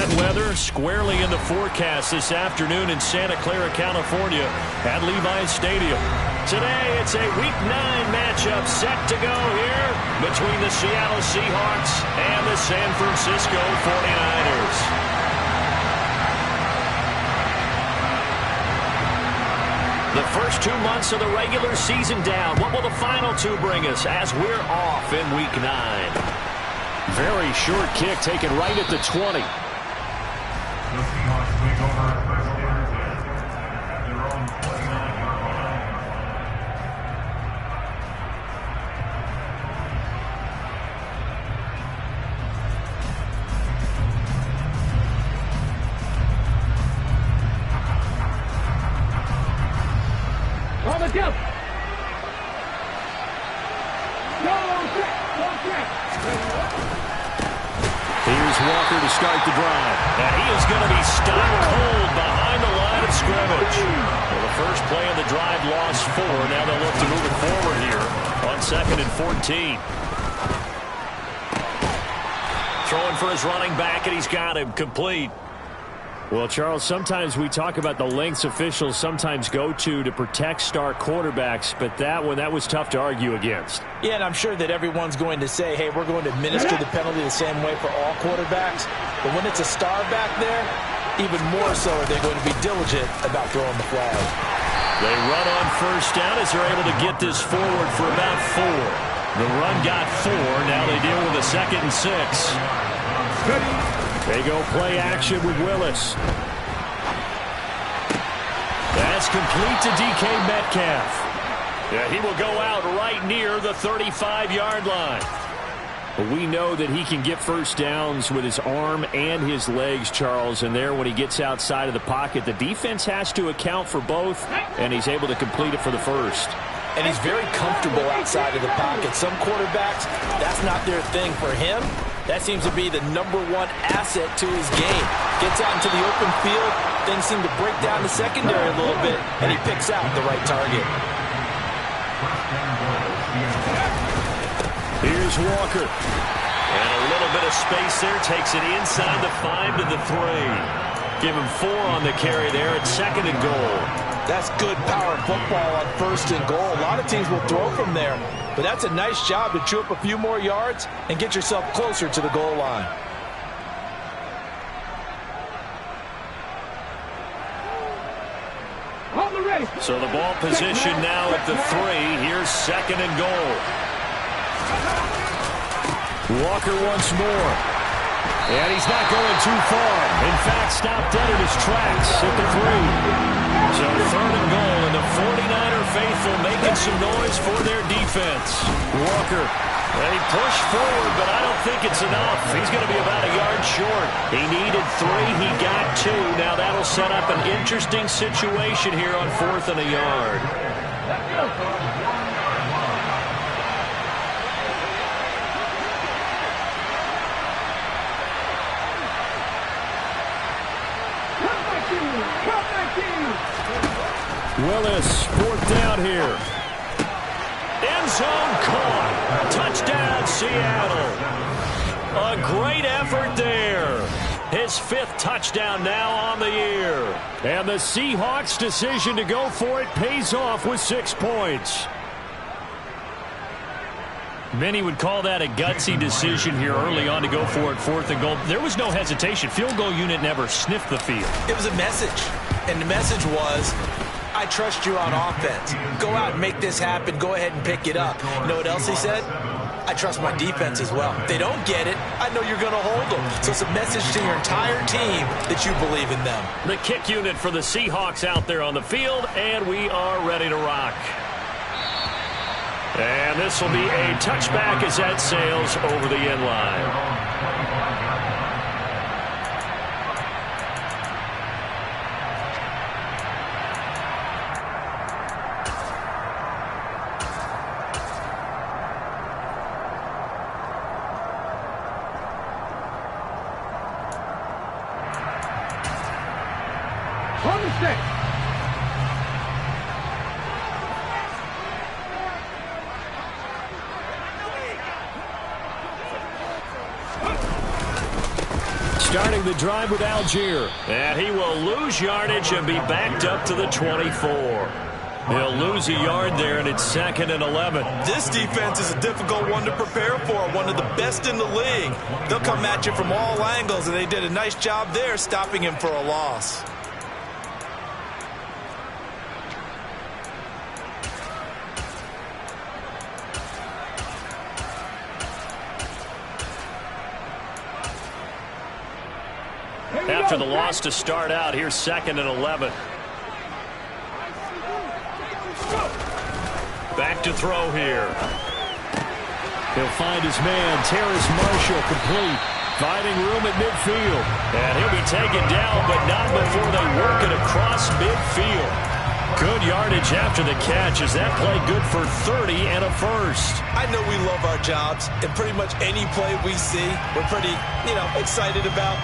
Wet weather squarely in the forecast this afternoon in Santa Clara, California at Levi's Stadium. Today, it's a Week 9 matchup set to go here between the Seattle Seahawks and the San Francisco 49ers. The first 2 months of the regular season down. What will the final 2 bring us as we're off in Week 9? Very short kick taken right at the 20. Here's Walker to start the drive. And he is going to be stopped cold behind the line of scrimmage. Well, the first play of the drive lost 4. Now they'll look to move it forward here on 2nd and 14. Throwing for his running back, and he's got him complete. Well, Charles, sometimes we talk about the lengths officials sometimes go to protect star quarterbacks, but that was tough to argue against. Yeah, and I'm sure that everyone's going to say, hey, we're going to administer the penalty the same way for all quarterbacks. But when it's a star back there, even more so are they going to be diligent about throwing the flag. They run on first down as they're able to get this forward for about 4. The run got 4. Now they deal with a 2nd and 6. They go play action with Willis. That's complete to DK Metcalf. Yeah, he will go out right near the 35-yard line. But we know that he can get first downs with his arm and his legs, Charles. And there, when he gets outside of the pocket, the defense has to account for both, and he's able to complete it for the first. And he's very comfortable outside of the pocket. Some quarterbacks, that's not their thing. For him, that seems to be the #1 asset to his game. Gets out into the open field, things seem to break down the secondary a little bit, and he picks out the right target. Here's Walker. And a little bit of space there. Takes it inside the 5 to the 3. Give him 4 on the carry there at 2nd and goal. That's good power football on 1st and goal. A lot of teams will throw from there, but that's a nice job to chew up a few more yards and get yourself closer to the goal line. So the ball position now at the 3. Here's 2nd and goal. Walker once more. And he's not going too far. In fact, stopped dead in his tracks at the 3. So 3rd and goal, and the 49er faithful making some noise for their defense. Walker. And he pushed forward, but I don't think it's enough. He's going to be about a yard short. He needed 3. He got 2. Now that'll set up an interesting situation here on 4th and a yard. Willis, 4th down here. End zone caught. Touchdown, Seattle. A great effort there. His 5th touchdown now on the year. And the Seahawks' decision to go for it pays off with 6 points. Many would call that a gutsy decision here early on to go for it 4th and goal. There was no hesitation. Field goal unit never sniffed the field. It was a message, and the message was, I trust you on offense. Go out and make this happen. Go ahead and pick it up. You know what else he said? I trust my defense as well. If they don't get it, I know you're going to hold them. So it's a message to your entire team that you believe in them. The kick unit for the Seahawks out there on the field, and we are ready to rock. And this will be a touchback as that sails over the end line. starting the drive with Algier. And he will lose yardage and be backed up to the 24. He'll lose a yard there, and it's 2nd and 11. This defense is a difficult one to prepare for, one of the best in the league. They'll come at you from all angles, and they did a nice job there stopping him for a loss. After the loss to start out, here's 2nd and 11. Back to throw here. He'll find his man, Terrace Marshall, complete. Finding room at midfield. And he'll be taken down, but not before they work it across midfield. Good yardage after the catch. Is that play good for 30 and a first? I know we love our jobs, and pretty much any play we see, we're pretty, excited about.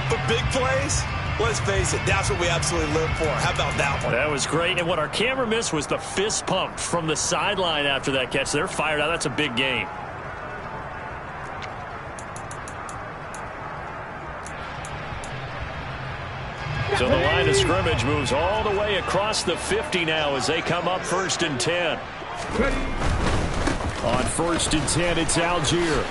But big plays, let's face it, that's what we absolutely live for. How about that one? That was great. And what our camera missed was the fist pump from the sideline after that catch. They're fired out. That's a big game. So the line of scrimmage moves all the way across the 50 now as they come up 1st and 10. On 1st and 10, it's Algier.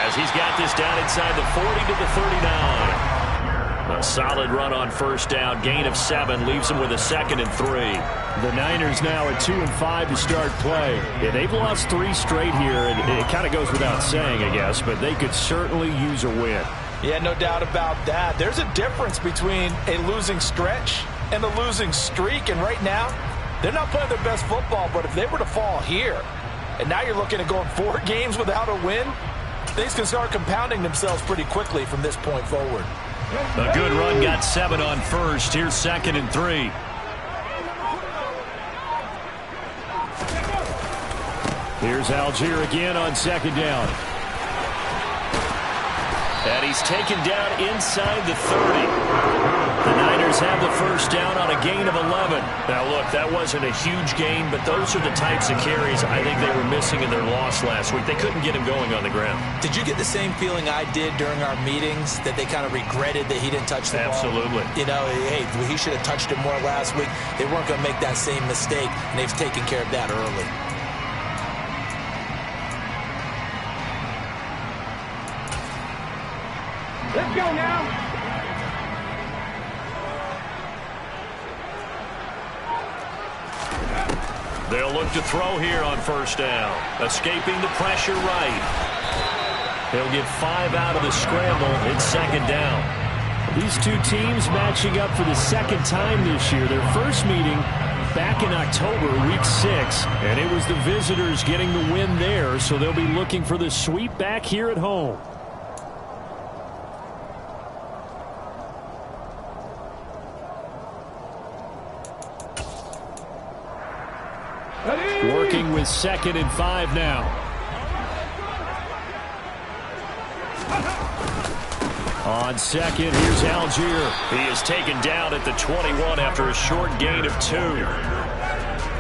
As he's got this down inside the 40 to the 39. A solid run on 1st down. Gain of 7 leaves him with a 2nd and 3. The Niners now at 2 and 5 to start play. Yeah, they've lost 3 straight here, and it kind of goes without saying, I guess, but they could certainly use a win. Yeah, no doubt about that. There's a difference between a losing stretch and a losing streak, and right now, they're not playing their best football, but if they were to fall here, and now you're looking at going 4 games without a win, things can start compounding themselves pretty quickly from this point forward. A good run got 7 on 1st. Here's 2nd and 3. Here's Algier again on 2nd down. And he's taken down inside the 30. The Niners have the 1st down on a gain of 11. Now, look, that wasn't a huge gain, but those are the types of carries I think they were missing in their loss last week. They couldn't get him going on the ground. Did you get the same feeling I did during our meetings, that they kind of regretted that he didn't touch the ball? Absolutely. Hey, he should have touched it more last week. They weren't going to make that same mistake, and they've taken care of that early. Let's go now. They'll look to throw here on 1st down. Escaping the pressure right. They'll get 5 out of the scramble. It's 2nd down. These two teams matching up for the 2nd time this year. Their first meeting back in October, week 6, and it was the visitors getting the win there, so they'll be looking for the sweep back here at home. Working with 2nd and 5 now. On 2nd, here's Algier. He is taken down at the 21 after a short gain of 2.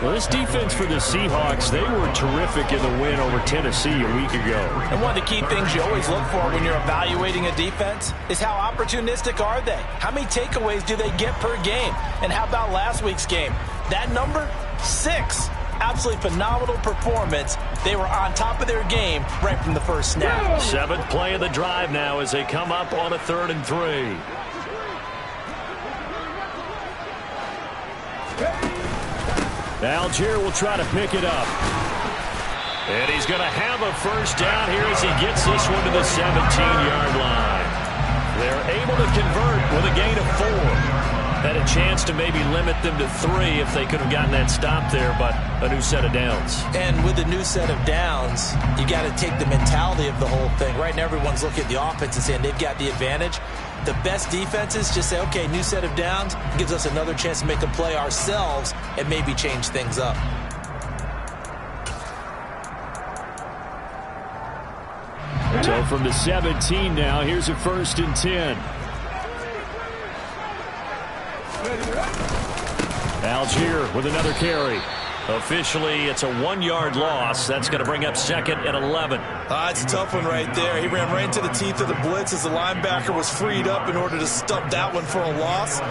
Well, this defense for the Seahawks, they were terrific in the win over Tennessee a week ago. And one of the key things you always look for when you're evaluating a defense is how opportunistic are they? How many takeaways do they get per game? And how about last week's game? That number, 6. Absolutely phenomenal performance. They were on top of their game right from the first snap. 7th play of the drive now as they come up on a 3rd and 3. Algier will try to pick it up. And he's going to have a 1st down here as he gets this one to the 17-yard line. They're able to convert with a gain of 4. Had a chance to maybe limit them to 3 if they could have gotten that stop there, but a new set of downs. And with a new set of downs, you got to take the mentality of the whole thing. Right now, everyone's looking at the offense and saying they've got the advantage. The best defenses just say, okay, new set of downs gives us another chance to make a play ourselves and maybe change things up. So from the 17 now, here's a 1st and 10. Algier with another carry. Officially, it's a 1-yard loss. That's going to bring up 2nd and 11. It's a tough one right there. He ran right into the teeth of the blitz as the linebacker was freed up in order to stop that one for a loss.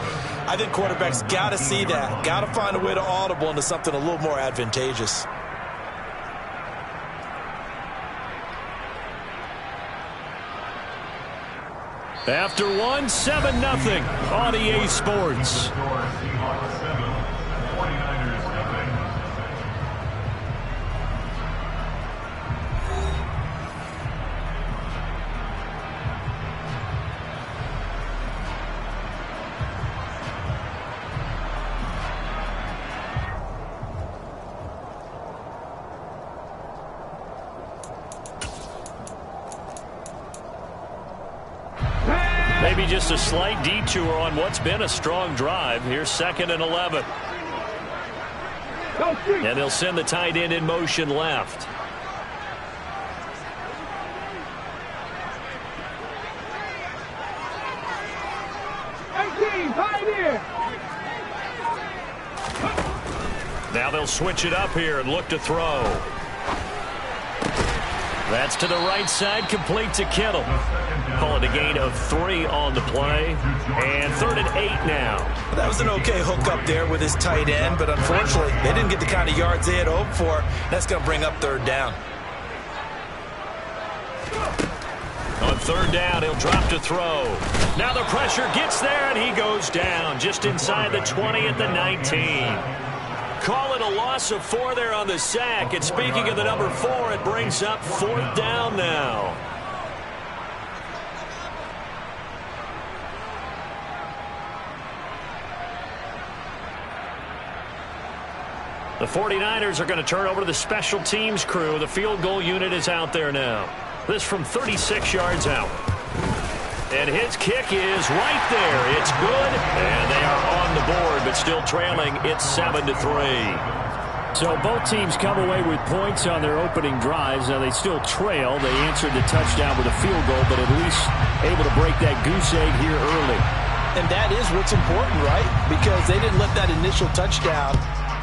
I think quarterbacks got to see that. Got to find a way to audible into something a little more advantageous. After 7-0 on EA Sports. Maybe just a slight detour on what's been a strong drive. Here's 2nd and 11. And they'll send the tight end in motion left. Now they'll switch it up here and look to throw. That's to the right side, complete to Kittle. Call it a gain of 3 on the play. And 3rd and 8 now. That was an okay hook up there with his tight end, but unfortunately, they didn't get the kind of yards they had hoped for. That's going to bring up 3rd down. On 3rd down, he'll drop to throw. Now the pressure gets there, and he goes down just inside the 20 at the 19. Call it a loss of 4 there on the sack. And speaking of the number 4, it brings up 4th down now. The 49ers are going to turn over to the special teams crew. The field goal unit is out there now. This from 36 yards out. And his kick is right there. It's good. And they are on the board, but still trailing. It's 7-3. So both teams come away with points on their opening drives. Now they still trail. They answered the touchdown with a field goal, but at least able to break that goose egg here early. And that is what's important, right? Because they didn't let that initial touchdown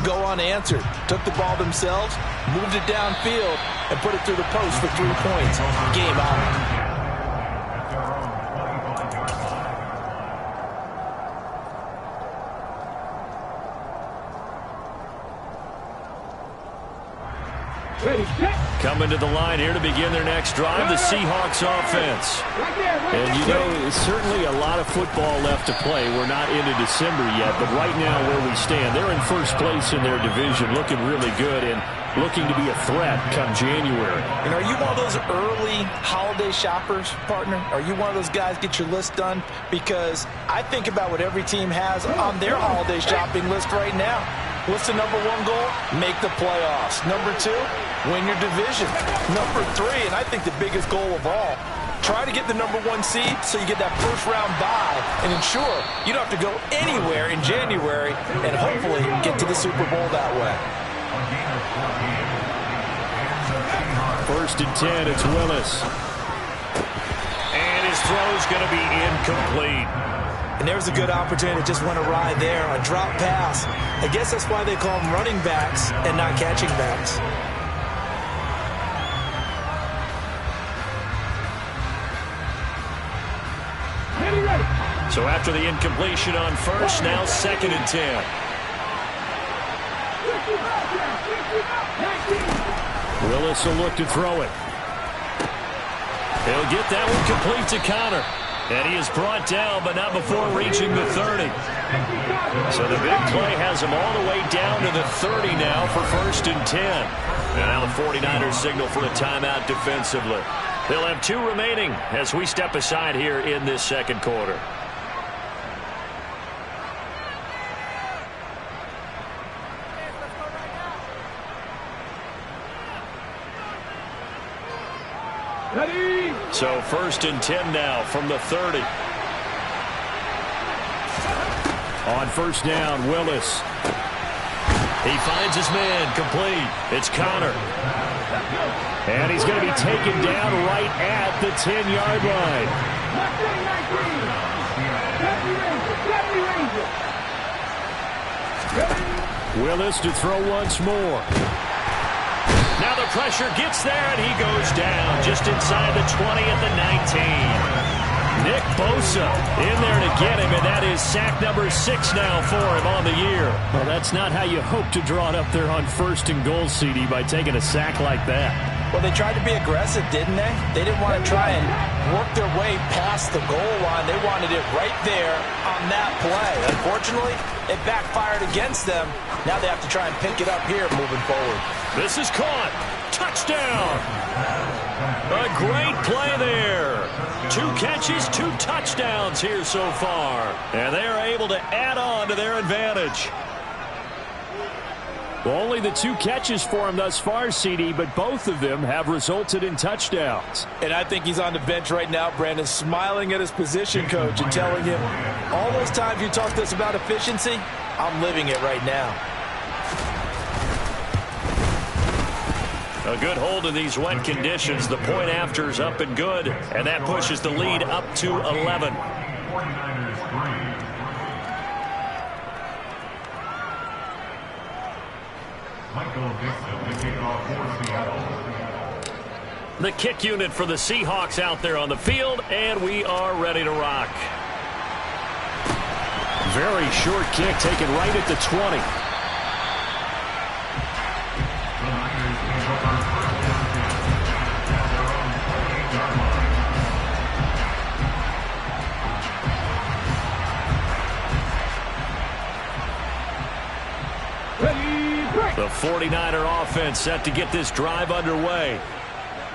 go unanswered. Took the ball themselves, moved it downfield, and put it through the post for 3 points. Game on. Coming to the line here to begin their next drive, the Seahawks offense. And you know, certainly a lot of football left to play. We're not into December yet, but right now where we stand, they're in first place in their division, looking really good and looking to be a threat come January. And are you one of those early holiday shoppers, partner? Are you one of those guys get your list done? Because I think about what every team has on their holiday shopping list right now. What's the number 1 goal? Make the playoffs. Number 2, win your division. Number 3, and I think the biggest goal of all, try to get the number 1 seed so you get that first-round bye and ensure you don't have to go anywhere in January and hopefully get to the Super Bowl that way. 1st and 10, it's Willis. And his throw's going to be incomplete. And there's a good opportunity that just went awry there on a drop pass. I guess that's why they call them running backs and not catching backs. So after the incompletion on 1st, now 2nd and 10. Willis will look to throw it. He'll get that one complete to Connor. And he is brought down, but not before reaching the 30. So the big play has him all the way down to the 30 now for 1st and 10. And now the 49ers signal for a timeout defensively. They'll have 2 remaining as we step aside here in this 2nd quarter. So 1st and 10 now from the 30. On 1st down, Willis. He finds his man, complete. It's Connor. And he's going to be taken down right at the 10-yard line. Willis to throw once more. Now the pressure gets there, and he goes down just inside the 20 at the 19. Nick Bosa in there to get him, and that is sack number 6 now for him on the year. Well, that's not how you hope to draw it up there on 1st and goal, CD, by taking a sack like that. Well, they tried to be aggressive, didn't they? They didn't want to try and work their way past the goal line. They wanted it right there on that play. Unfortunately, it backfired against them. Now they have to try and pick it up here moving forward. This is caught. Touchdown. A great play there. 2 catches, 2 touchdowns here so far. And they are able to add on to their advantage. Well, only the 2 catches for him thus far, CD, but both of them have resulted in touchdowns. And I think he's on the bench right now, Brandon, smiling at his position coach and telling him, all those times you talked to us about efficiency, I'm living it right now. A good hold in these wet conditions. The point after is up and good, and that pushes the lead up to 11. The kick unit for the Seahawks out there on the field, and we are ready to rock. Very short kick taken right at the 20. The 49er offense set to get this drive underway.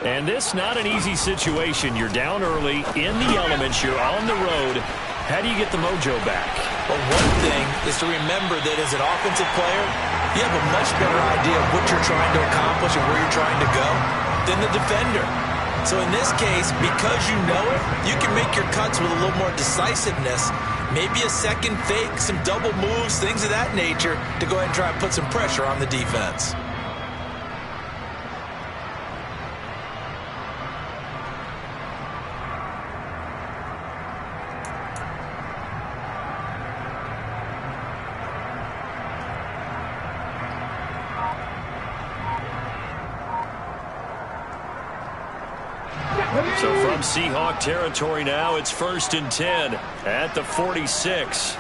And this not an easy situation. You're down early, in the elements, you're on the road. How do you get the mojo back? Well, one thing is to remember that as an offensive player, you have a much better idea of what you're trying to accomplish and where you're trying to go than the defender. So in this case, because you know it, you can make your cuts with a little more decisiveness. Maybe a second fake, some double moves, things of that nature to go ahead and try and put some pressure on the defense. So from Seahawk territory now, it's 1st and 10 at the 46.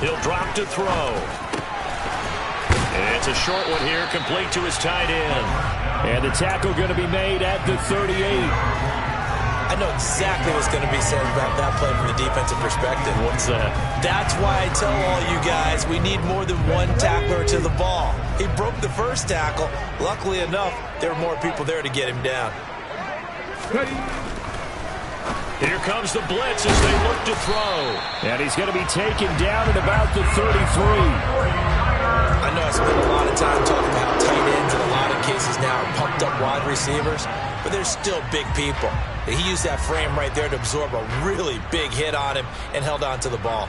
He'll drop to throw. It's a short one here, complete to his tight end. And the tackle going to be made at the 38. I know exactly what's going to be said about that play from the defensive perspective. What's that? That's why I tell all you guys we need more than one tackler to the ball. He broke the first tackle. Luckily enough, there were more people there to get him down. Here comes the blitz as they look to throw. And he's going to be taken down at about the 33. I know I spent a lot of time talking about how tight ends in a lot of cases now are pumped up wide receivers, but they're still big people. He used that frame right there to absorb a really big hit on him and held on to the ball.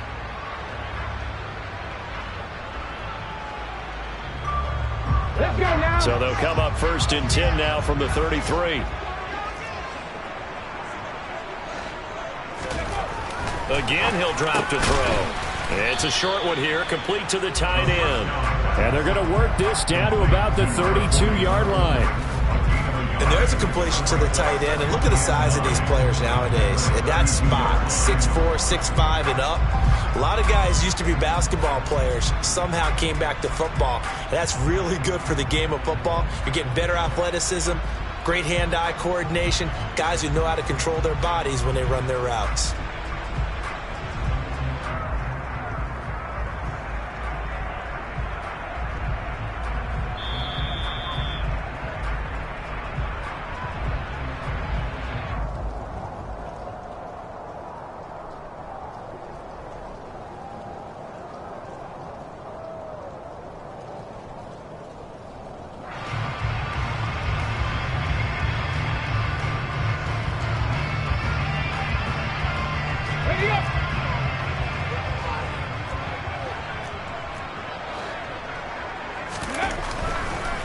Let's go now. So they'll come up 1st and 10 now from the 33. Again, he'll drop to throw. It's a short one here, complete to the tight end. And they're going to work this down to about the 32-yard line. And there's a completion to the tight end. And look at the size of these players nowadays. At that spot, 6'4", 6'5", and up. A lot of guys used to be basketball players, somehow came back to football. And that's really good for the game of football. You're getting better athleticism, great hand-eye coordination, guys who know how to control their bodies when they run their routes.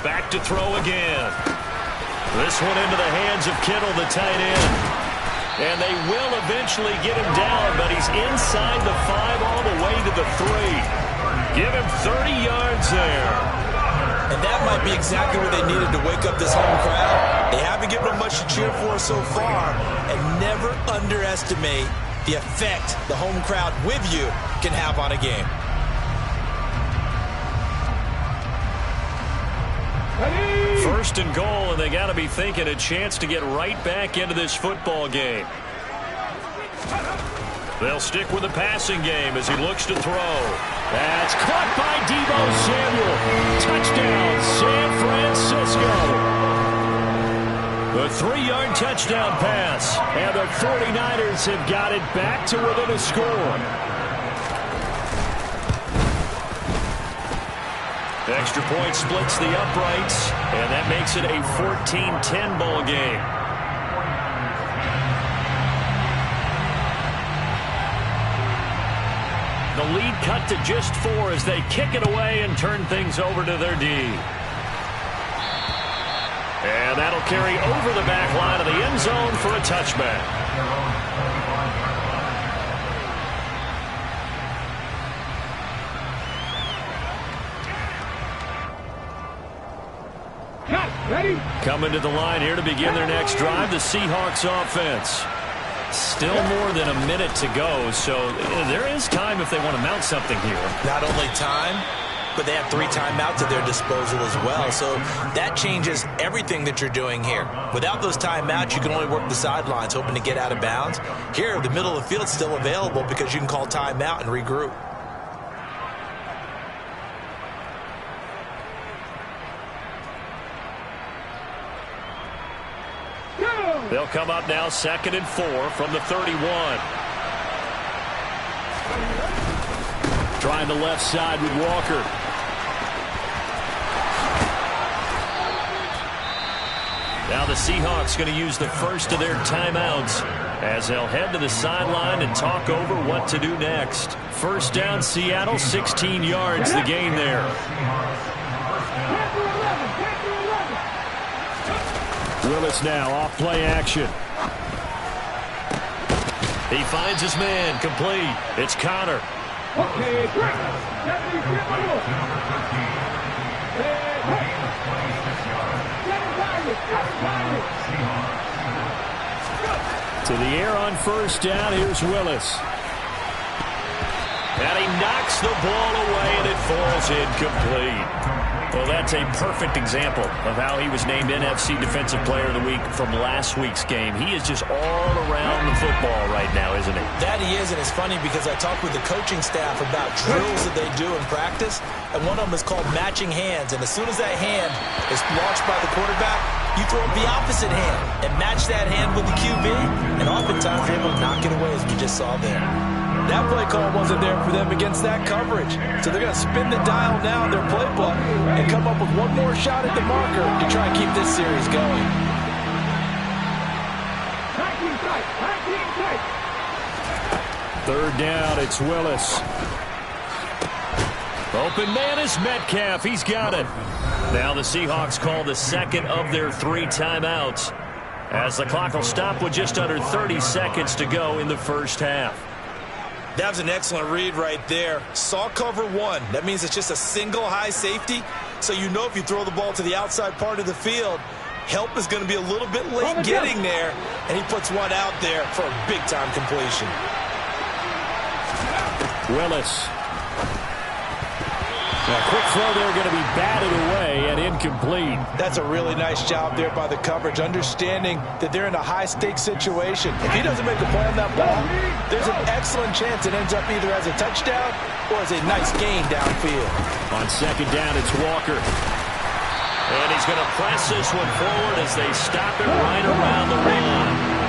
Back to throw again. This one into the hands of Kittle, the tight end. And they will eventually get him down, but he's inside the 5 all the way to the 3. Give him 30 yards there. And that might be exactly what they needed to wake up this home crowd. They haven't given them much to cheer for so far. And never underestimate the effect the home crowd with you can have on a game. First and goal, and they got to be thinking a chance to get right back into this football game. They'll stick with the passing game as he looks to throw. That's caught by Deebo Samuel. Touchdown, San Francisco. The 3-yard touchdown pass. And the 49ers have got it back to within a score. Extra point splits the uprights, and that makes it a 14-10 ball game. The lead cut to just 4 as they kick it away and turn things over to their D. And that'll carry over the back line of the end zone for a touchback. Ready? Coming to the line here to begin their next drive, the Seahawks offense. Still more than a minute to go, so there is time if they want to mount something here. Not only time, but they have 3 timeouts at their disposal as well. So that changes everything that you're doing here. Without those timeouts, you can only work the sidelines, hoping to get out of bounds. Here, the middle of the field is still available because you can call timeout and regroup. They'll come up now 2nd and 4 from the 31. Trying the left side with Walker. Now the Seahawks going to use the first of their timeouts as they'll head to the sideline and talk over what to do next. First down, Seattle, 16 yards the gain there. Willis now off play action. He finds his man, complete. It's Connor. Okay, to the air on first down, here's Willis. And he knocks the ball away, and it falls incomplete. Well, that's a perfect example of how he was named NFC Defensive Player of the Week from last week's game. He is just all around the football right now, isn't he? That he is, and it's funny because I talked with the coaching staff about drills that they do in practice, and one of them is called matching hands. And as soon as that hand is launched by the quarterback, you throw up the opposite hand and match that hand with the QB, and oftentimes they're able to knock it away, as we just saw there. That play call wasn't there for them against that coverage. So they're going to spin the dial now in their playbook and come up with one more shot at the marker to try and keep this series going. Third down, it's Willis. Open man is Metcalf. He's got it. Now the Seahawks call the second of their 3 timeouts as the clock will stop with just under 30 seconds to go in the first half. That was an excellent read right there. Saw cover 1. That means it's just a single high safety. So you know if you throw the ball to the outside part of the field, help is going to be a little bit late getting there. And he puts one out there for a big-time completion. Willis. A quick throw there going to be batted away and incomplete. That's a really nice job there by the coverage, understanding that they're in a high-stakes situation. If he doesn't make a play on that ball, there's an excellent chance it ends up either as a touchdown or as a nice gain downfield. On second down, it's Walker. And he's going to press this one forward as they stop it right around the line.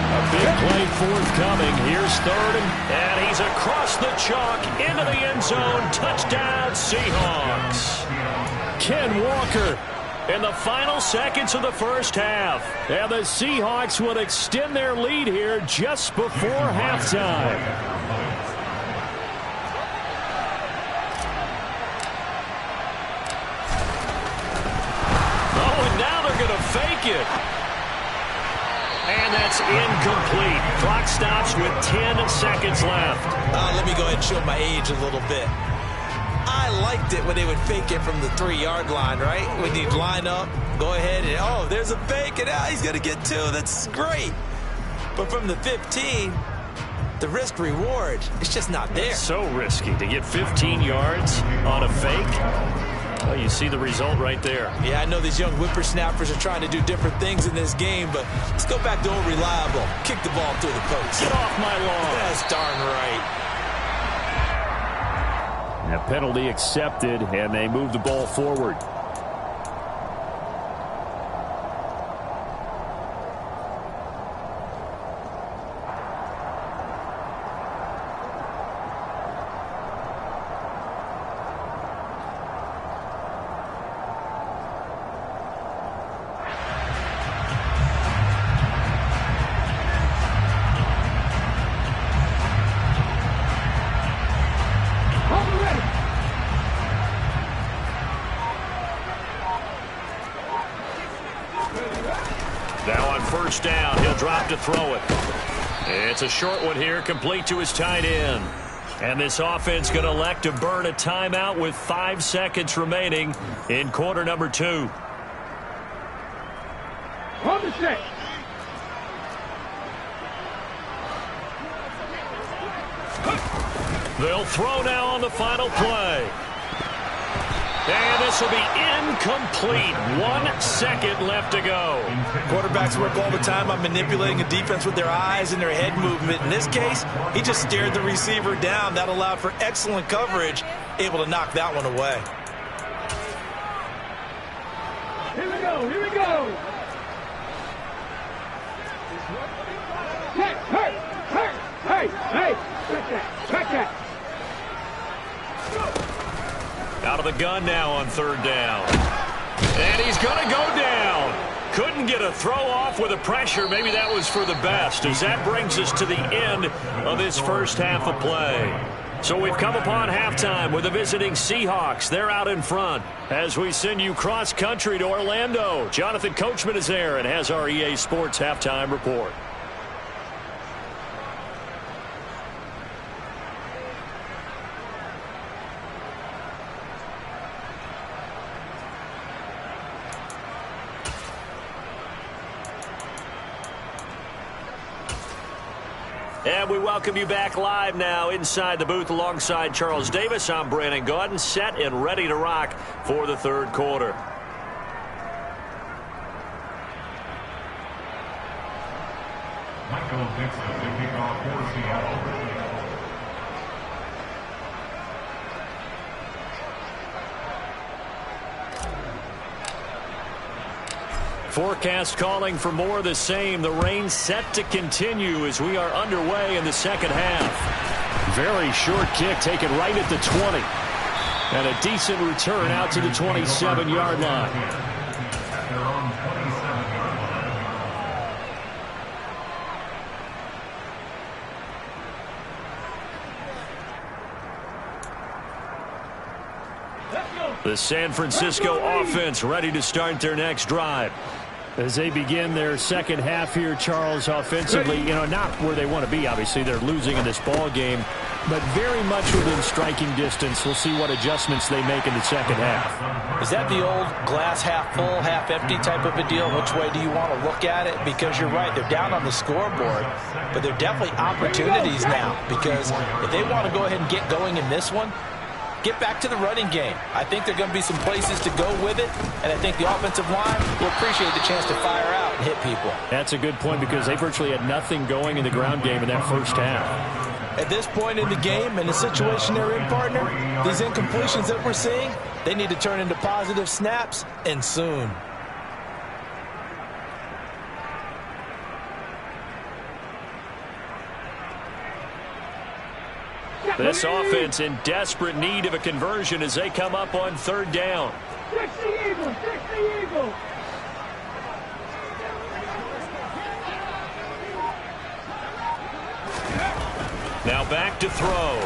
A big play forthcoming. Here's third, and he's across the chalk into the end zone. Touchdown, Seahawks. Ken Walker in the final seconds of the first half. And the Seahawks will extend their lead here just before halftime. Oh, and now they're going to fake it. And that's incomplete. Clock stops with 10 seconds left. Let me go ahead and show my age a little bit. I liked it when they would fake it from the 3-yard line, right? When you'd line up, go ahead, and, oh, there's a fake, and he's going to get 2. That's great. But from the 15, the risk-reward, it's just not there. It's so risky to get 15 yards on a fake. Well, you see the result right there. Yeah, I know these young whippersnappers are trying to do different things in this game, but let's go back to old reliable. Kick the ball through the post. Get off my lawn. That's darn right. A penalty accepted, and they move the ball forward. Now on first down, he'll drop to throw it. It's a short one here, complete to his tight end. And this offense going to elect to burn a timeout with 5 seconds remaining in quarter number 2. On the set. They'll throw now on the final play. And this will be incomplete. 1 second left to go. Quarterbacks work all the time on manipulating a defense with their eyes and their head movement. In this case, he just stared the receiver down. That allowed for excellent coverage, able to knock that one away. Here we go, here we go. Hey, check that. Out of the gun now on third down. And he's going to go down. Couldn't get a throw off with the pressure. Maybe that was for the best, as that brings us to the end of this first half of play. So we've come upon halftime with the visiting Seahawks. They're out in front as we send you cross country to Orlando. Jonathan Coachman is there and has our EA Sports halftime report. And we welcome you back live now inside the booth alongside Charles Davis. I'm Brandon Gaudin, set and ready to rock for the third quarter. Michael Dixon to kick off for Seattle. Forecast calling for more of the same. The rain set to continue as we are underway in the second half. Very short kick taken right at the 20. And a decent return out to the 27-yard line. The San Francisco offense ready to start their next drive. As they begin their second half here, Charles, offensively, not where they want to be. Obviously, they're losing in this ball game, but very much within striking distance. We'll see what adjustments they make in the second half. Is that the old glass half full, half empty type of a deal? Which way do you want to look at it? Because you're right, they're down on the scoreboard, but they're definitely opportunities now, because if they want to go ahead and get going in this one, get back to the running game. I think there are going to be some places to go with it, and I think the offensive line will appreciate the chance to fire out and hit people. That's a good point, because they virtually had nothing going in the ground game in that first half. At this point in the game and the situation they're in, partner, these incompletions that we're seeing, they need to turn into positive snaps, and soon. This offense in desperate need of a conversion as they come up on third down. Fix the Eagles, fix the Eagles. Now back to throw.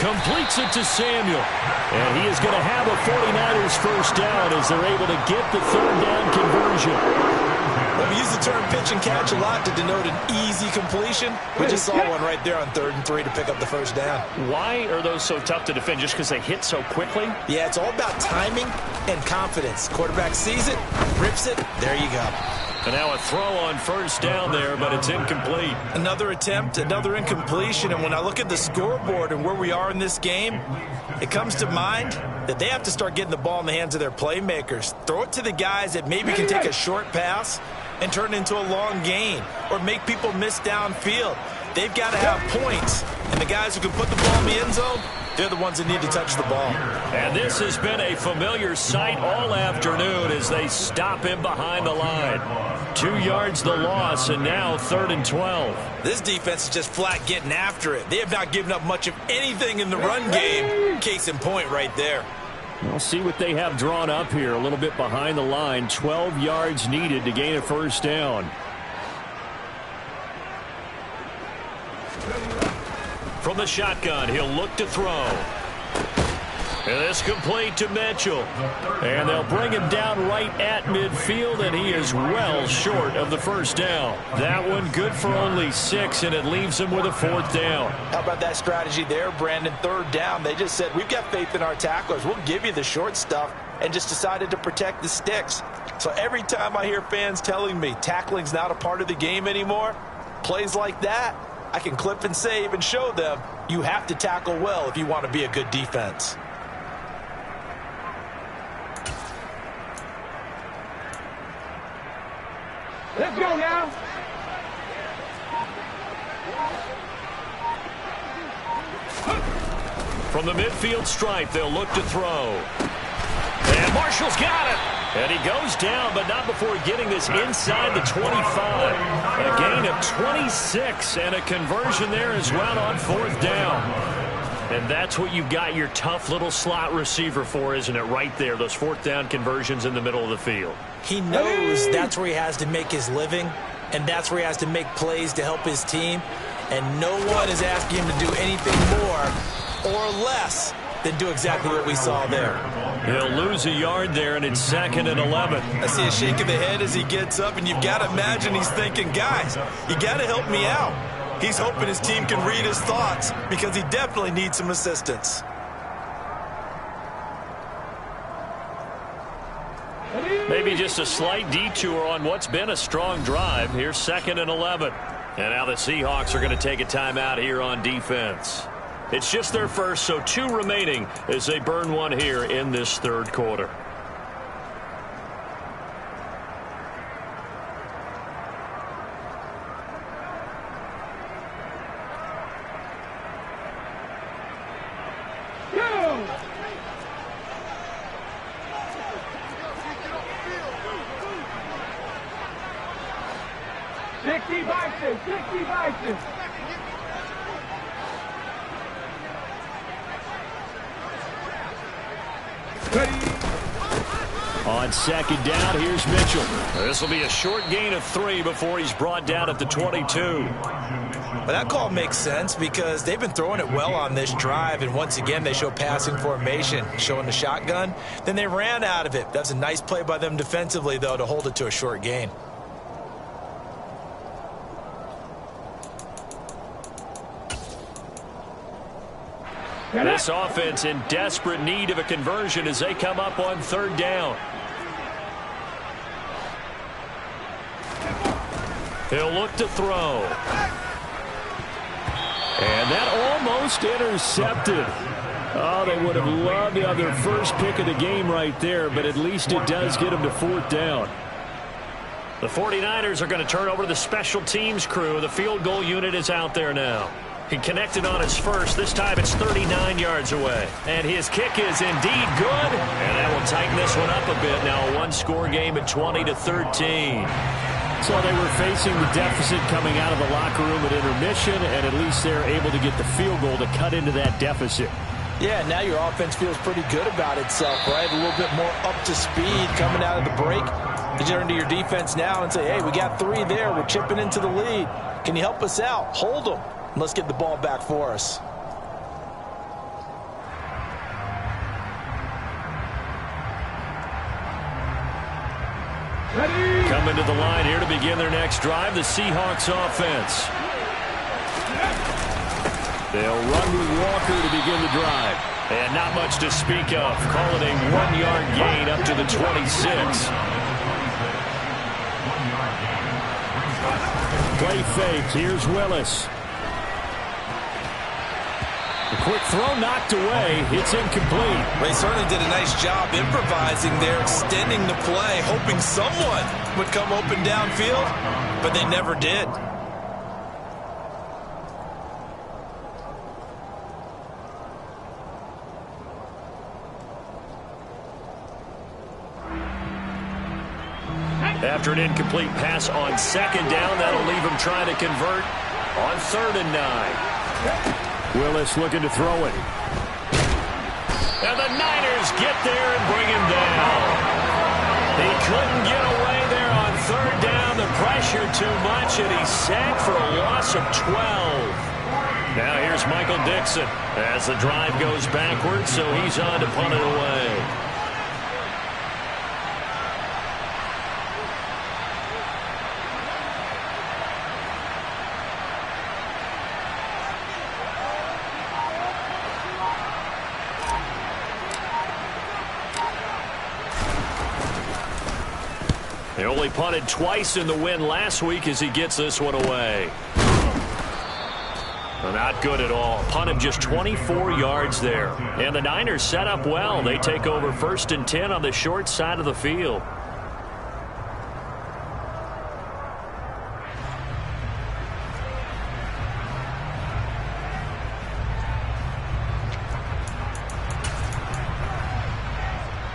Completes it to Samuel. And he is going to have a 49ers first down as they're able to get the third down conversion. Let we use the term pitch and catch a lot to denote an easy completion. We just saw one right there on 3rd and 3 to pick up the first down. Why are those so tough to defend? Just because they hit so quickly? Yeah, it's all about timing and confidence. Quarterback sees it, rips it, there you go. And now a throw on 1st down there, but it's incomplete. Another attempt, another incompletion, and when I look at the scoreboard and where we are in this game, it comes to mind that they have to start getting the ball in the hands of their playmakers. Throw it to the guys that maybe can take a short pass and turn it into a long gain or make people miss downfield. They've got to have points, and the guys who can put the ball in the end zone, they're the ones that need to touch the ball. And this has been a familiar sight all afternoon as they stop him behind the line. 2 yards the loss, and now 3rd and 12. This defense is just flat getting after it. They have not given up much of anything in the run game. Case in point right there. We'll see what they have drawn up here. A little bit behind the line. 12 yards needed to gain a 1st down. From the shotgun, he'll look to throw. And this complete to Mitchell. And they'll bring him down right at midfield, and he is well short of the 1st down. That one good for only 6, and it leaves him with a 4th down. How about that strategy there, Brandon? 3rd down. They just said, we've got faith in our tacklers. We'll give you the short stuff, and just decided to protect the sticks. So every time I hear fans telling me tackling's not a part of the game anymore, plays like that, I can clip and save and show them you have to tackle well if you want to be a good defense. Let's go now. From the midfield stripe, they'll look to throw. And Marshall's got it. And he goes down, but not before getting this inside the 25. A gain of 26, and a conversion there as well on 4th down. And that's what you've got your tough little slot receiver for, isn't it? Right there, those 4th down conversions in the middle of the field. He knows that's where he has to make his living, and that's where he has to make plays to help his team. And no one is asking him to do anything more or less than do exactly what we saw there. He'll lose a yard there, and it's 2nd and 11. I see a shake of the head as he gets up, and you've got to imagine he's thinking, guys, you got to help me out. He's hoping his team can read his thoughts because he definitely needs some assistance. Maybe just a slight detour on what's been a strong drive. Here's 2nd and 11. And now the Seahawks are going to take a timeout here on defense. It's just their first, so 2 remaining as they burn one here in this 3rd quarter. Go! 60 Bison, 60 Bison. On 2nd down, here's Mitchell. This will be a short gain of 3 before he's brought down at the 22. Well, that call makes sense because they've been throwing it well on this drive, and once again they show passing formation, showing the shotgun. Then they ran out of it. That's a nice play by them defensively, though, to hold it to a short gain. This offense in desperate need of a conversion as they come up on 3rd down. He'll look to throw. And that almost intercepted. Oh, they would have loved to have their first pick of the game right there, but at least it does get them to 4th down. The 49ers are going to turn over to the special teams crew. The field goal unit is out there now. He connected on his first. This time it's 39 yards away. And his kick is indeed good. And that will tighten this one up a bit. Now a one-score game at 20-13. So they were facing the deficit coming out of the locker room at intermission, and at least they're able to get the field goal to cut into that deficit. Yeah, now your offense feels pretty good about itself, right? A little bit more up to speed coming out of the break. You turn to your defense now and say, hey, we got 3 there. We're chipping into the lead. Can you help us out? Hold them. Let's get the ball back for us. Coming coming to the line here to begin their next drive, the Seahawks offense. They'll run with Walker to begin the drive. And not much to speak of. Call it a 1-yard gain up to the 26. Play fake. Here's Willis. A quick throw knocked away. It's incomplete. They certainly did a nice job improvising there, extending the play, hoping someone would come open downfield, but they never did. After an incomplete pass on second down, that'll leave him trying to convert on 3rd and 9. Willis looking to throw it. And the Niners get there and bring him down. He couldn't get away there on 3rd down. The pressure too much, and he's sacked for a loss of 12. Now here's Michael Dixon as the drive goes backwards, so he's on to punt it away. They only punted twice in the win last week as he gets this one away. Well, not good at all. Punted just 24 yards there. And the Niners set up well. They take over 1st and 10 on the short side of the field.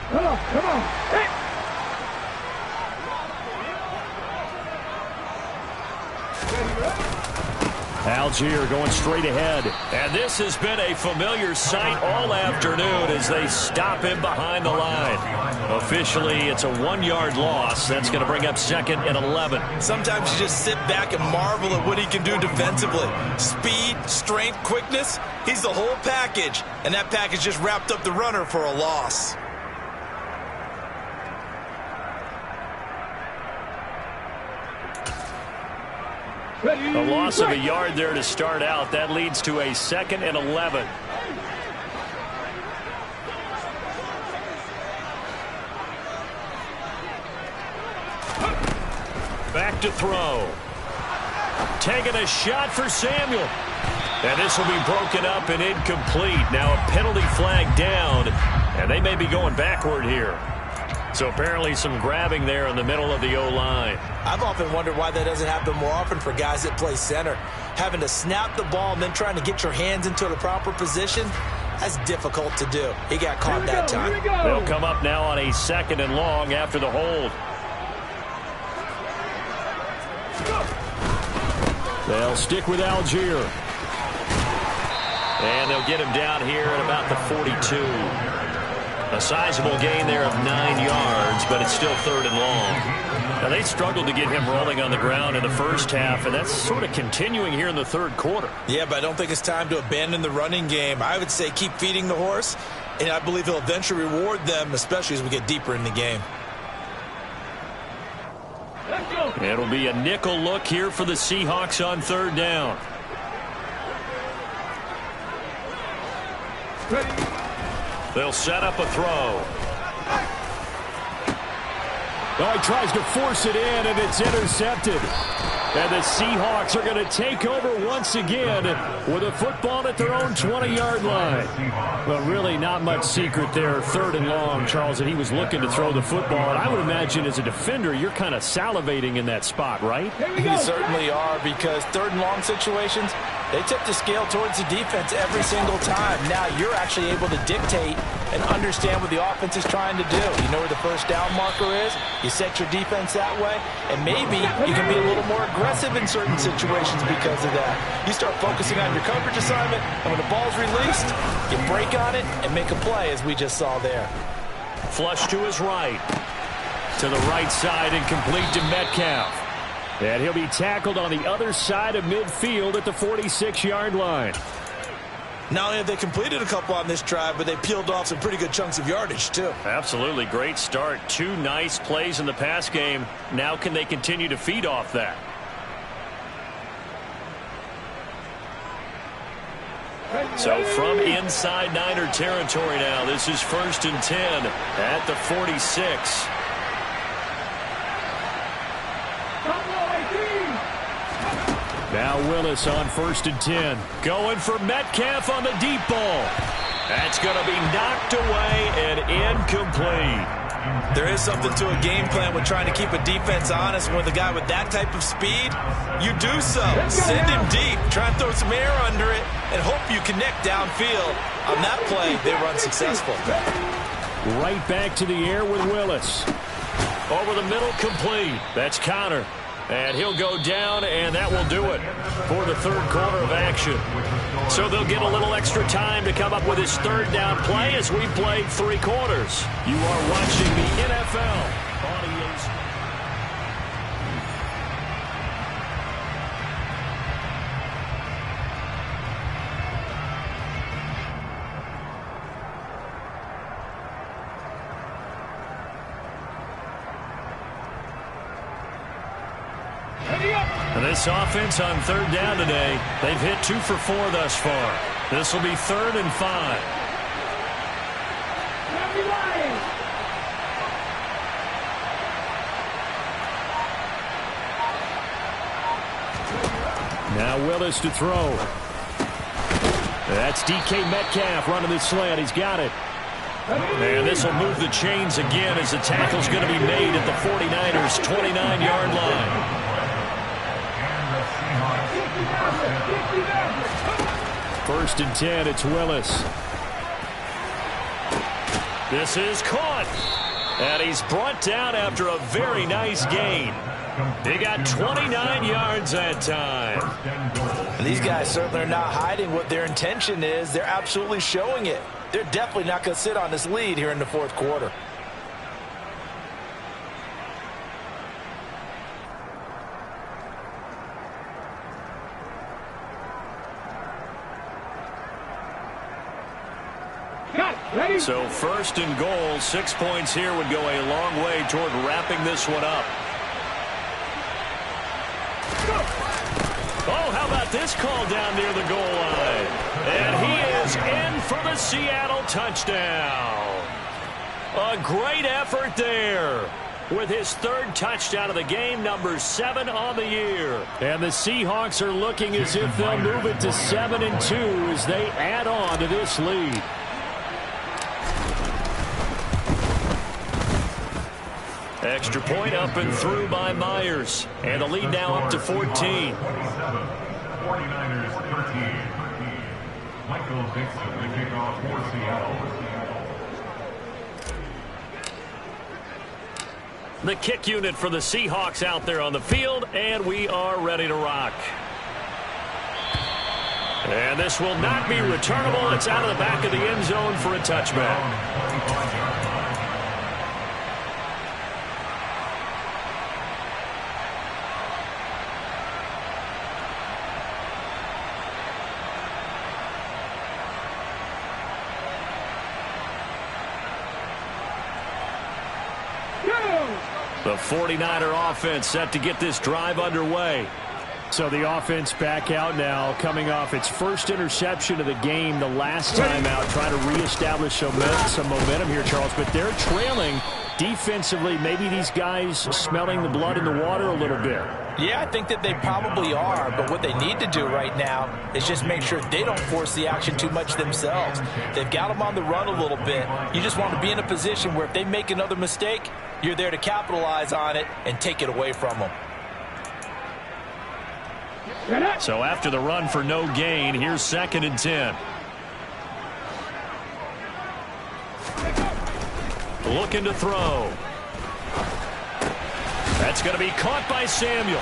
Come on. Hey. Algier going straight ahead. And this has been a familiar sight all afternoon as they stop him behind the line. Officially, it's a 1-yard loss. That's going to bring up 2nd and 11. Sometimes you just sit back and marvel at what he can do defensively. Speed, strength, quickness, he's the whole package. And that package just wrapped up the runner for a loss. A loss of a yard there to start out. That leads to a 2nd and 11. Back to throw. Taking a shot for Samuel. And this will be broken up and incomplete. Now a penalty flag down, and they may be going backward here. So apparently some grabbing there in the middle of the O-line. I've often wondered why that doesn't happen more often for guys that play center. Having to snap the ball and then trying to get your hands into the proper position, that's difficult to do. He got caught that time. They'll come up now on a 2nd and long after the hold. They'll stick with Algier. And they'll get him down here at about the 42. A sizable gain there of 9 yards, but it's still 3rd and long. Now, they struggled to get him rolling on the ground in the first half, and that's sort of continuing here in the 3rd quarter. Yeah, but I don't think it's time to abandon the running game. I would say keep feeding the horse, and I believe he'll eventually reward them, especially as we get deeper in the game. It'll be a nickel look here for the Seahawks on 3rd down. They'll set up a throw. Oh, he tries to force it in, and it's intercepted. And the Seahawks are going to take over once again with a football at their own 20-yard line. Well, really not much secret there. 3rd and long, Charles, that he was looking to throw the football. And I would imagine as a defender, you're kind of salivating in that spot, right? You certainly are, because 3rd and long situations, they tip the scale towards the defense every single time. Now you're actually able to dictate and understand what the offense is trying to do. You know where the first down marker is. You set your defense that way, and maybe you can be a little more aggressive in certain situations because of that. You start focusing on your coverage assignment, and when the ball's released, you break on it and make a play, as we just saw there. Flush to his right. To the right side and complete to Metcalf. And he'll be tackled on the other side of midfield at the 46-yard line. Not only have they completed a couple on this drive, but they peeled off some pretty good chunks of yardage, too. Absolutely. Great start. 2 nice plays in the pass game. Now can they continue to feed off that? So from inside Niner territory now, this is 1st and 10 at the 46. Now Willis on 1st and 10. Going for Metcalf on the deep ball. That's going to be knocked away and incomplete. There is something to a game plan with trying to keep a defense honest. With a guy with that type of speed, you do so. Send him deep, try and throw some air under it, and hope you connect downfield. On that play, they run successful. Right back to the air with Willis. Over the middle, complete. That's Connor. And he'll go down, and that will do it for the 3rd quarter of action. So they'll get a little extra time to come up with his 3rd down play as we played 3 quarters. You are watching the NFL on EA. And this offense on 3rd down today, they've hit 2 for 4 thus far. This will be 3rd and 5. Now Willis to throw. That's DK Metcalf running the slant. He's got it. And this will move the chains again as the tackle's going to be made at the 49ers' 29-yard line. 1st and 10, it's Willis. This is caught. And he's brought down after a very nice gain. They got 29 yards that time. And these guys certainly are not hiding what their intention is. They're absolutely showing it. They're definitely not going to sit on this lead here in the 4th quarter. So 1st and goal, 6 points here would go a long way toward wrapping this one up. Oh, how about this call down near the goal line? And he is in for the Seattle touchdown. A great effort there with his 3rd touchdown of the game, number 7 on the year. And the Seahawks are looking as if they'll move it to 7 and 2 as they add on to this lead. Extra point up and through by Myers. And the lead now up to 14. 49ers 13. Michael Dixon, the kickoff for Seattle. The kick unit for the Seahawks out there on the field, and we are ready to rock. And this will not be returnable. It's out of the back of the end zone for a touchback. The 49er offense set to get this drive underway. So the offense back out now, coming off its 1st interception of the game the last time out, trying to reestablish some momentum here, Charles. But they're trailing defensively. Maybe these guys smelling the blood in the water a little bit. Yeah, I think that they probably are, but what they need to do right now is just make sure they don't force the action too much themselves. They've got them on the run a little bit. You just want to be in a position where if they make another mistake, you're there to capitalize on it and take it away from them. So after the run for no gain, here's 2nd and 10. Looking to throw. That's going to be caught by Samuel.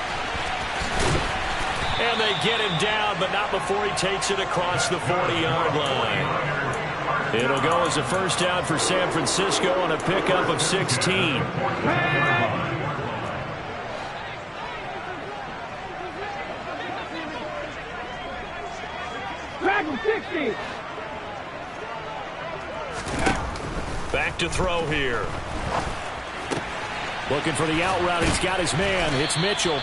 And they get him down, but not before he takes it across the 40-yard line. It'll go as a 1st down for San Francisco on a pickup of 16. Tackle 60. Back to throw here. Looking for the out route. He's got his man. It's Mitchell.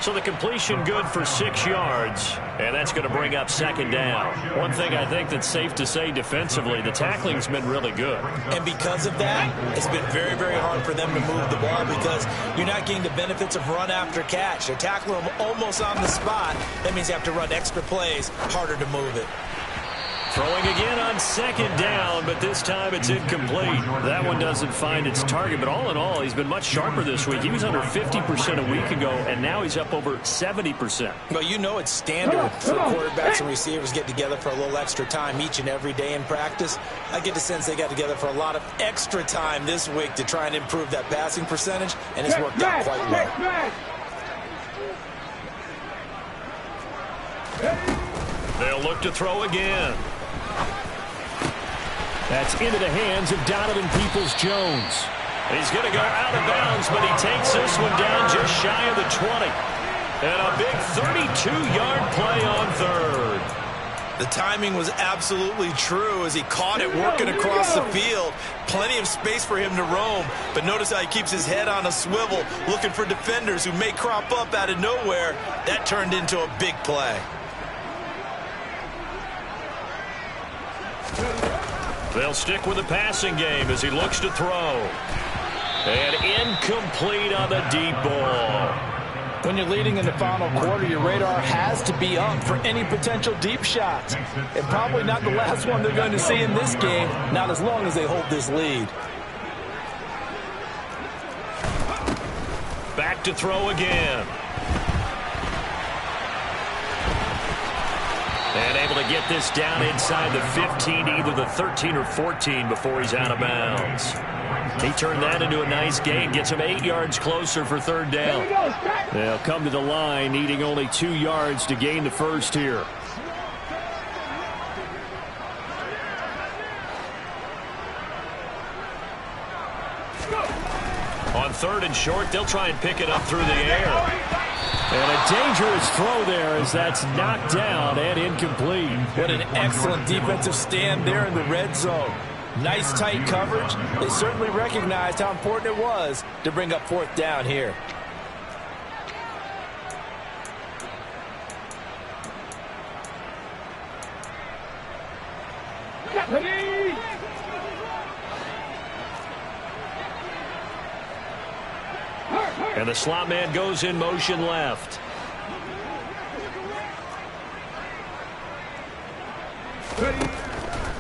So the completion good for 6 yards, and that's going to bring up second down. One thing I think that's safe to say defensively, the tackling's been really good. And because of that, it's been very, very hard for them to move the ball because you're not getting the benefits of run after catch. They're tackling them almost on the spot. That means you have to run extra plays, harder to move it. Throwing again on second down, but this time it's incomplete. That one doesn't find its target, but all in all, he's been much sharper this week. He was under 50% a week ago, and now he's up over 70%. Well, you know it's standard for quarterbacks and receivers get together for a little extra time each and every day in practice. I get the sense they got together for a lot of extra time this week to try and improve that passing percentage, and it's worked out quite well. They'll look to throw again. That's into the hands of Donovan Peoples-Jones. He's going to go out of bounds, but he takes this one down just shy of the 20. And a big 32-yard play on third. The timing was absolutely true as he caught it working across the field. Plenty of space for him to roam, but notice how he keeps his head on a swivel, looking for defenders who may crop up out of nowhere. That turned into a big play. They'll stick with the passing game as he looks to throw. And incomplete on the deep ball. When you're leading in the final quarter, your radar has to be up for any potential deep shots. And probably not the last one they're going to see in this game, not as long as they hold this lead. Back to throw again. And able to get this down inside the 15, either the 13 or 14 before he's out of bounds. He turned that into a nice gain, gets him 8 yards closer for third down. They'll come to the line, needing only 2 yards to gain the first here. On third and short, they'll try and pick it up through the air. And a dangerous throw there as that's knocked down and incomplete. What an excellent defensive stand there in the red zone. Nice tight coverage. They certainly recognized how important it was to bring up fourth down here. And the slot man goes in motion left.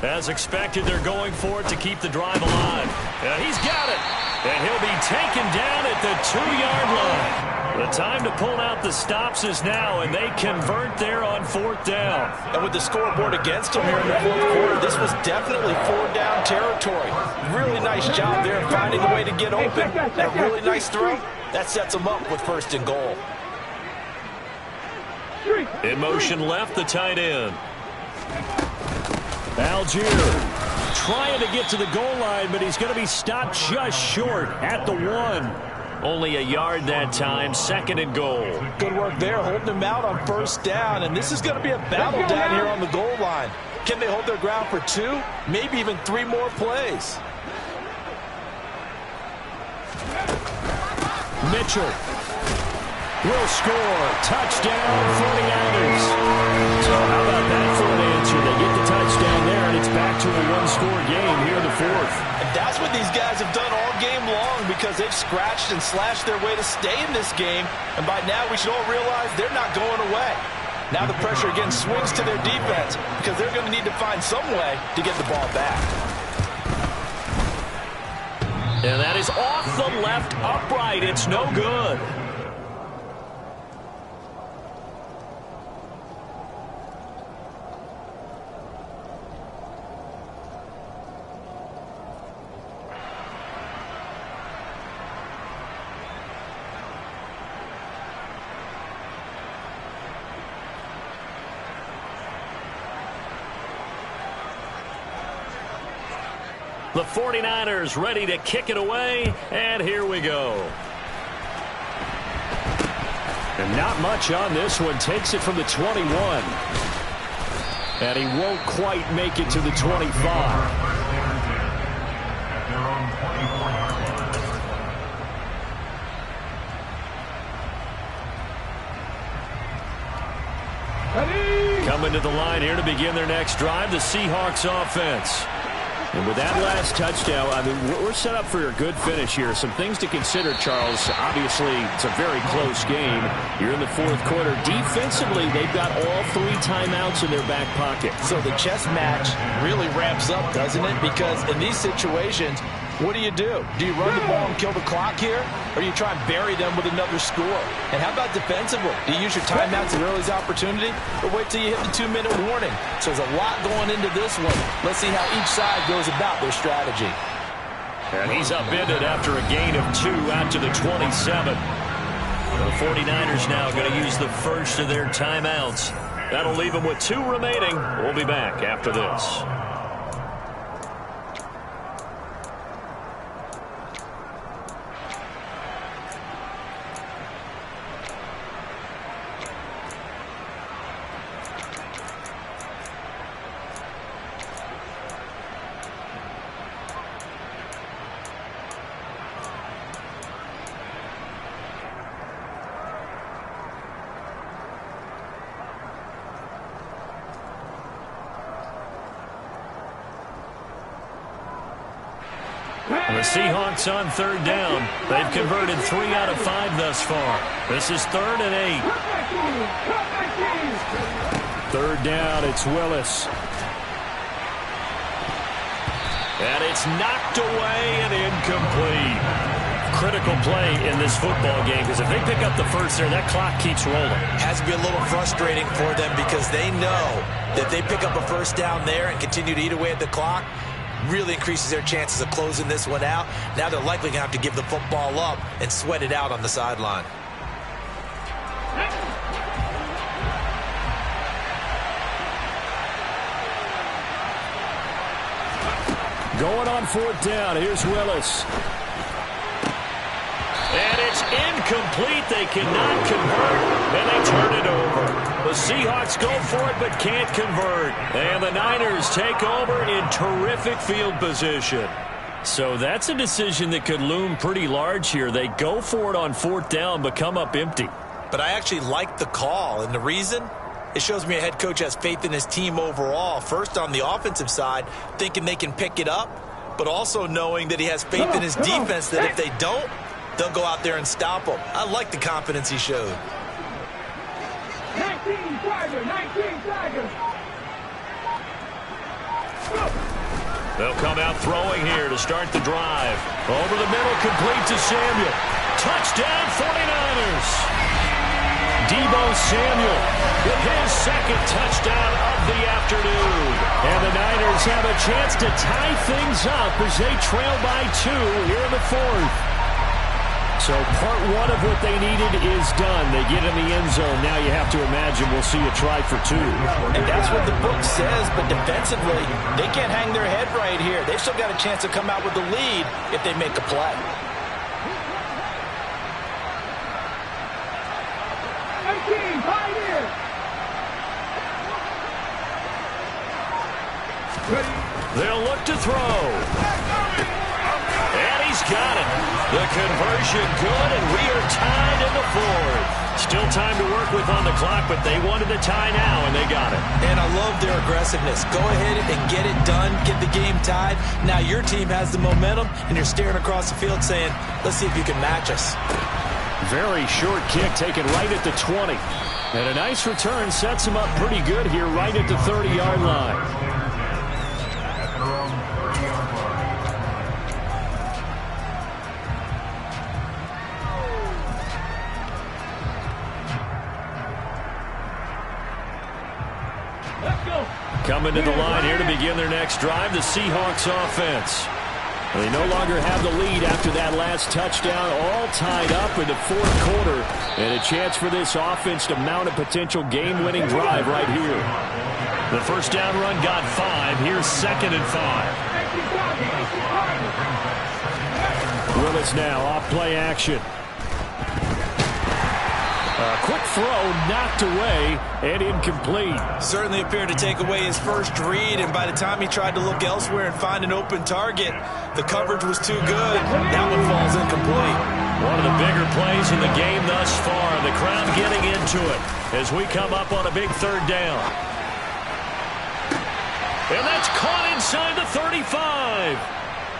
As expected, they're going for it to keep the drive alive. And he's got it. And he'll be taken down at the 2-yard line. The time to pull out the stops is now, and they convert there on fourth down. And with the scoreboard against them here in the fourth quarter, this was definitely 4-down territory. Really nice job there finding a way to get open. That really nice throw, that sets them up with first and goal. In motion left, the tight end. Algier trying to get to the goal line, but he's going to be stopped just short at the 1. Only a yard that time, second and goal. Good work there, holding him out on first down, and this is going to be a battle down here on the goal line. Can they hold their ground for 2, maybe even 3 more plays? Mitchell will score. Touchdown, 49ers. So how about that for an answer? They get the touchdown there, and it's back to a one-score game here in the fourth. And that's what these guys have done all game long because they've scratched and slashed their way to stay in this game. And by now we should all realize they're not going away. Now the pressure again swings to their defense because they're going to need to find some way to get the ball back. And that is off the left upright. It's no good. The 49ers ready to kick it away, and here we go. And not much on this one. Takes it from the 21. And he won't quite make it to the 25. Coming to the line here to begin their next drive, the Seahawks offense. And with that last touchdown, I mean, we're set up for a good finish here. Some things to consider, Charles. Obviously, it's a very close game. You're in the fourth quarter. Defensively, they've got all 3 timeouts in their back pocket. So the chess match really ramps up, doesn't it? Because in these situations, what do? Do you run the ball and kill the clock here? Or do you try and bury them with another score? And how about defensively? Do you use your timeouts at early's opportunity? Or wait till you hit the 2-minute warning? So there's a lot going into this one. Let's see how each side goes about their strategy. And he's upended after a gain of 2 out to the 27. The 49ers now going to use the first of their timeouts. That'll leave them with 2 remaining. We'll be back after this. The Seahawks on 3rd down. They've converted 3 out of 5 thus far. This is 3rd and 8. 3rd down, it's Willis. And it's knocked away and incomplete. Critical play in this football game, because if they pick up the first there, that clock keeps rolling. Has to be a little frustrating for them because they know that they pick up a first down there and continue to eat away at the clock, really increases their chances of closing this one out. Now they're likely going to have to give the football up and sweat it out on the sideline. Going on 4th down. Here's Willis. And it's incomplete. They cannot convert, and they turn it over. The Seahawks go for it but can't convert. And the Niners take over in terrific field position. So that's a decision that could loom pretty large here. They go for it on 4th down but come up empty. But I actually like the call, and the reason? It shows me a head coach has faith in his team overall. First on the offensive side, thinking they can pick it up, but also knowing that he has faith in his defense that if they don't, they'll go out there and stop them. I like the confidence he showed. 19 Tigers, 19 Tigers. They'll come out throwing here to start the drive. Over the middle, complete to Samuel. Touchdown, 49ers. Deebo Samuel with his 2nd touchdown of the afternoon. And the Niners have a chance to tie things up as they trail by 2 here in the 4th. So part 1 of what they needed is done. They get in the end zone. Now you have to imagine we'll see a try for 2. And that's what the book says, but defensively, they can't hang their head right here. They've still got a chance to come out with the lead if they make a play. They'll look to throw. And he's got it. The conversion good, and we are tied in the 4th. Still time to work with on the clock, but they wanted the tie now, and they got it. And I love their aggressiveness. Go ahead and get it done, get the game tied. Now your team has the momentum, and you're staring across the field saying, let's see if you can match us. Very short kick taken right at the 20. And a nice return sets him up pretty good here right at the 30-yard line. Coming to the line here to begin their next drive, the Seahawks offense. They no longer have the lead after that last touchdown, all tied up in the 4th quarter. And a chance for this offense to mount a potential game-winning drive right here. The first down run got 5. Here's 2nd and 5. Willis now off play action. Quick throw knocked away and incomplete. Certainly appeared to take away his first read, and by the time he tried to look elsewhere and find an open target, the coverage was too good. That one falls incomplete. One of the bigger plays in the game thus far. The crowd getting into it as we come up on a big third down. And that's caught inside the 35.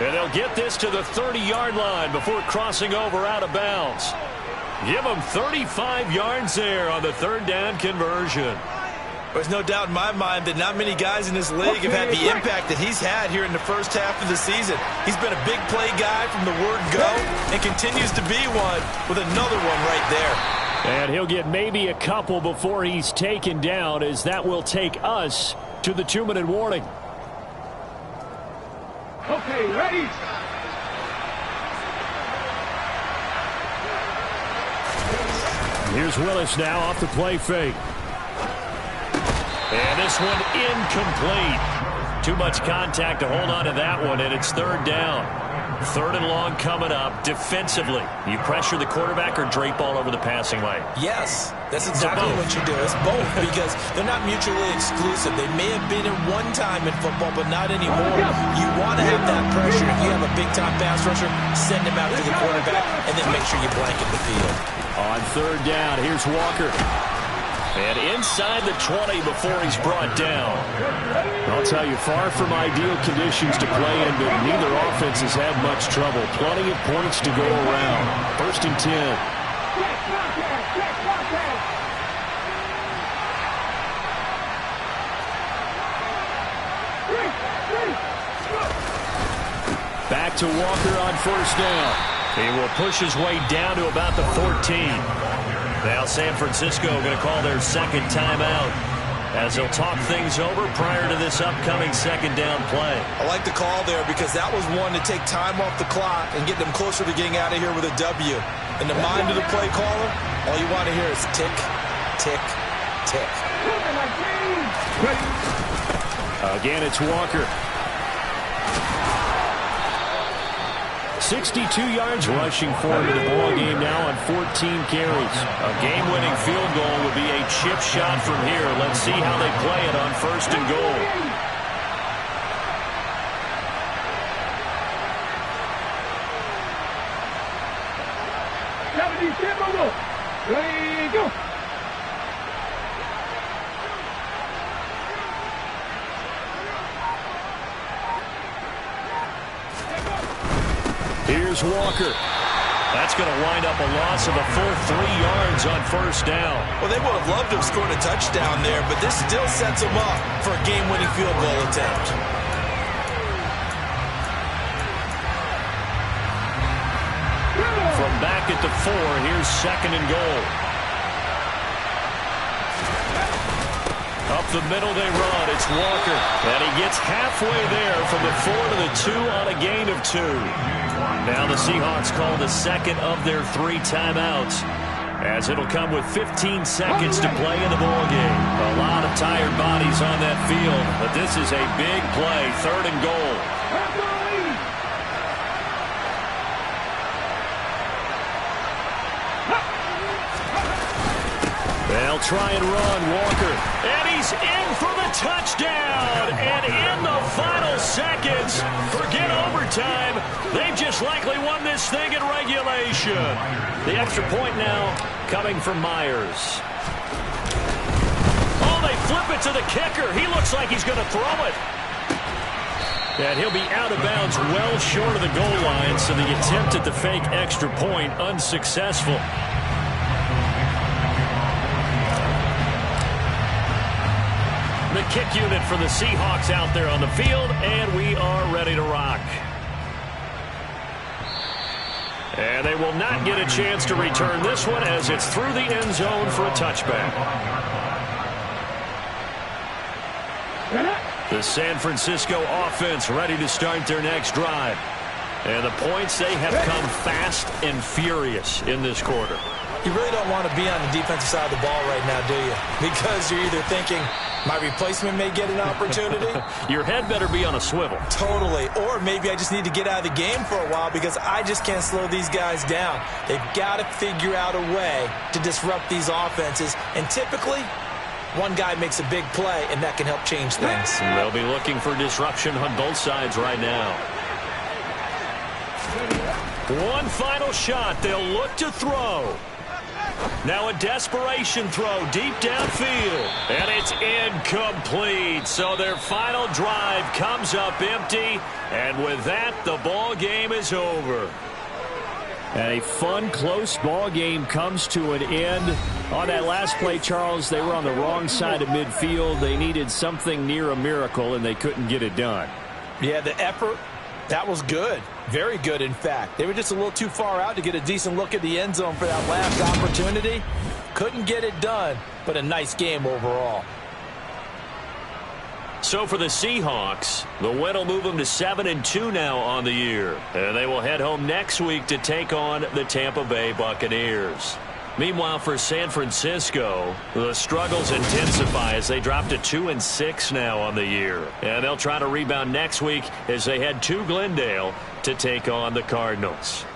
And they'll get this to the 30-yard line before crossing over out of bounds. Give them 35 yards there on the third down conversion. There's no doubt in my mind that not many guys in this league have had the impact that he's had here in the first half of the season. He's been a big play guy from the word go and continues to be one with another one right there. And he'll get maybe a couple before he's taken down, as that will take us to the 2-minute warning. Okay, ready? Here's Willis now off the play fake. And this one incomplete. Too much contact to hold on to that one, and it's third down. Third and long coming up. Defensively, you pressure the quarterback or drape all over the passing lane? Yes, that's exactly what you do. It's both, because they're not mutually exclusive. They may have been at one time in football, but not anymore. You want to have that pressure. If you have a big-time pass rusher, send him out to the quarterback, and then make sure you blanket the field. On third down, here's Walker. And inside the 20 before he's brought down. I'll tell you, far from ideal conditions to play in, but neither offense has had much trouble. Plenty of points to go around. First and 10. Back to Walker on first down. He will push his way down to about the 14. Now San Francisco going to call their second timeout as they'll talk things over prior to this upcoming second down play. I like the call there because that was one to take time off the clock and get them closer to getting out of here with a W. In the mind of the play caller, all you want to hear is tick, tick, tick. Again, it's Walker. 62 yards rushing for him in the ball game now on 14 carries. A game-winning field goal would be a chip shot from here. Let's see how they play it on first and goal. Ready, go. Here's Walker. That's going to wind up a loss of a full 3 yards on first down. Well, they would have loved to have scored a touchdown there, but this still sets them up for a game-winning field goal attempt. From back at the 4, here's second and goal. Up the middle they run. It's Walker. And he gets halfway there from the 4 to the 2 on a gain of 2. Now the Seahawks call the second of their 3 timeouts, as it'll come with 15 seconds to play in the ball game. A lot of tired bodies on that field, but this is a big play. Third and goal. They'll try and run. Walker. And he's in for the touchdown. And in the final seconds, forget overtime. They've just likely won this thing in regulation. The extra point now coming from Myers. Oh, they flip it to the kicker. He looks like he's going to throw it. And he'll be out of bounds well short of the goal line, so the attempt at the fake extra point unsuccessful. The kick unit for the Seahawks out there on the field, and we are ready to rock. And they will not get a chance to return this one as it's through the end zone for a touchback. The San Francisco offense ready to start their next drive. And the points, they have come fast and furious in this quarter. You really don't want to be on the defensive side of the ball right now, do you? Because you're either thinking, my replacement may get an opportunity. Your head better be on a swivel. Totally. Or maybe I just need to get out of the game for a while because I just can't slow these guys down. They've got to figure out a way to disrupt these offenses. And typically, one guy makes a big play, and that can help change things. They'll be looking for disruption on both sides right now. One final shot. They'll look to throw. Now a desperation throw deep downfield. And it's incomplete. So their final drive comes up empty. And with that, the ball game is over. And a fun, close ball game comes to an end. On that last play, Charles, they were on the wrong side of midfield. They needed something near a miracle, and they couldn't get it done. Yeah, the effort, that was good. Very good, in fact. They were just a little too far out to get a decent look at the end zone for that last opportunity. Couldn't get it done, but a nice game overall. So for the Seahawks, the win will move them to 7-2 now on the year. And they will head home next week to take on the Tampa Bay Buccaneers. Meanwhile, for San Francisco, the struggles intensify as they drop to 2-6 now on the year. And they'll try to rebound next week as they head to Glendale to take on the Cardinals.